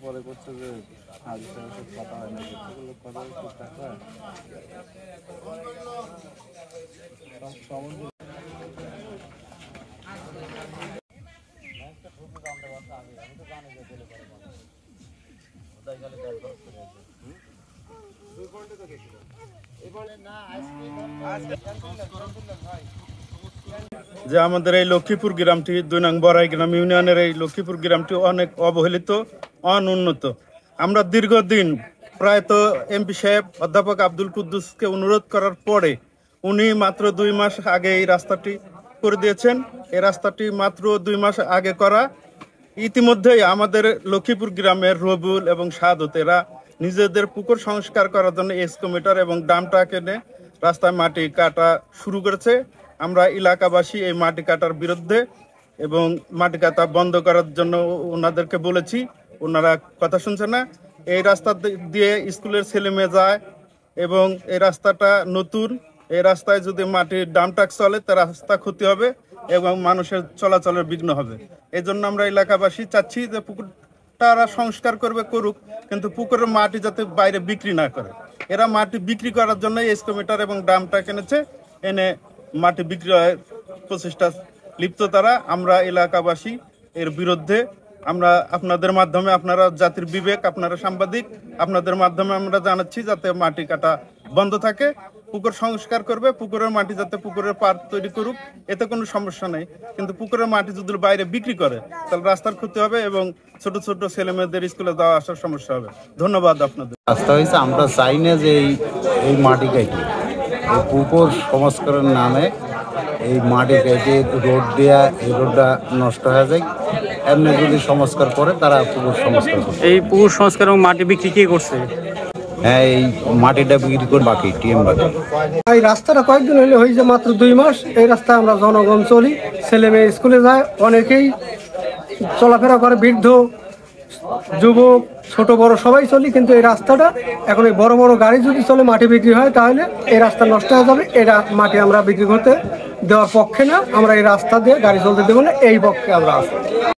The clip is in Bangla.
পরে করছে যে হাজির কথা হয় না, কথা ঠিকঠাক হয় যে আমাদের এই লক্ষ্মীপুর গ্রামটি ২ নং বড়াই গ্রাম ইউনিয়নের এই লক্ষ্মীপুর গ্রামটি অনেক অবহেলিত, অনুন্নত। আমরা দীর্ঘদিন প্রায় তো এমপি সাহেব অধ্যাপক আব্দুল কুদ্দুসকে অনুরোধ করার পরে উনি মাত্র ২ মাস আগে এই রাস্তাটি করে দিয়েছেন। এই রাস্তাটি মাত্র ২ মাস আগে করা। ইতিমধ্যেই আমাদের লক্ষ্মীপুর গ্রামের রবিউল এবং সাদত এরা নিজেদের পুকুর সংস্কার করার জন্য এক্সকাভেটর এবং ডাম ট্রাক এনে রাস্তায় মাটি কাটা শুরু করেছে। আমরা এলাকাবাসী এই মাটি কাটার বিরুদ্ধে এবং মাটি কাটা বন্ধ করার জন্য ওনাদেরকে বলেছি, ওনারা কথা শুনছে না। এই রাস্তা দিয়ে স্কুলের ছেলে মেয়ে যায় এবং এই রাস্তাটা নতুন। এই রাস্তায় যদি মাটির ডাম ট্রাক চলে তা রাস্তা ক্ষতি হবে এবং মানুষের চলাচলের বিঘ্ন হবে। এই জন্য আমরা এলাকাবাসী চাচ্ছি যে পুকুরটা সংস্কার করবে, করুক, কিন্তু পুকুরের মাটি যাতে বাইরে বিক্রি না করে। এরা মাটি বিক্রি করার জন্য এক্সকাভেটর এবং ডাম ট্রাক এনেছে, এনে মাটি বিক্রয়ের প্রচেষ্টা লিপ্ত তারা। আমরা এলাকাবাসী এর বিরুদ্ধে আমরা আপনাদের মাধ্যমে, আপনারা জাতির বিবেক, আপনারা সাংবাদিক, আপনাদের মাধ্যমে আমরা জানাচ্ছি যাতে মাটি কাটা বন্ধ থাকে, পুকুর সংস্কার করবে, পুকুরের মাটি যাতে পুকুরের পাড় তৈরি করুক, এতে কোনো সমস্যা নেই। কিন্তু পুকুরের মাটি যদি বাইরে বিক্রি করে তাহলে রাস্তার ক্ষতি হবে এবং ছোট ছোট ছেলে মেয়েদের স্কুলে যাওয়া আসার সমস্যা হবে। ধন্যবাদ আপনাদের। রাস্তা হয়েছে, আমরা চাই না যে এই মাটি কেটে এই পুকুর সংস্কারের নামে এই মাটি কেটে রোড দেয়া, এই রোডটা নষ্ট হয়ে যায়। এমনি যদি সংস্কার করে তারা পুকুর সংস্কার করে। এই পুকুর সংস্কার এবং মাটি বিক্রি কে করছে? হ্যাঁ, এই মাটিটা বিক্রি করে বাকি টিএম বাকি। এই রাস্তাটা কয়েকদিন হলে হয়েছে, মাত্র 2 মাস। এই রাস্তায় আমরা জনগণ চলি, ছেলে মেয়ে স্কুলে যায়, অনেকেই চলাফেরা করে, বৃদ্ধ যুবক ছোট বড় সবাই চলি। কিন্তু এই রাস্তাটা এখন এই বড় বড় গাড়ি যদি চলে মাটি বিক্রি হয় তাহলে এই রাস্তা নষ্ট হয়ে যাবে। এটা মাটি আমরা বিক্রি করতে দেওয়ার পক্ষে না, আমরা এই রাস্তা দিয়ে গাড়ি চলতে দেবো না, এই পক্ষে আমরা আছি।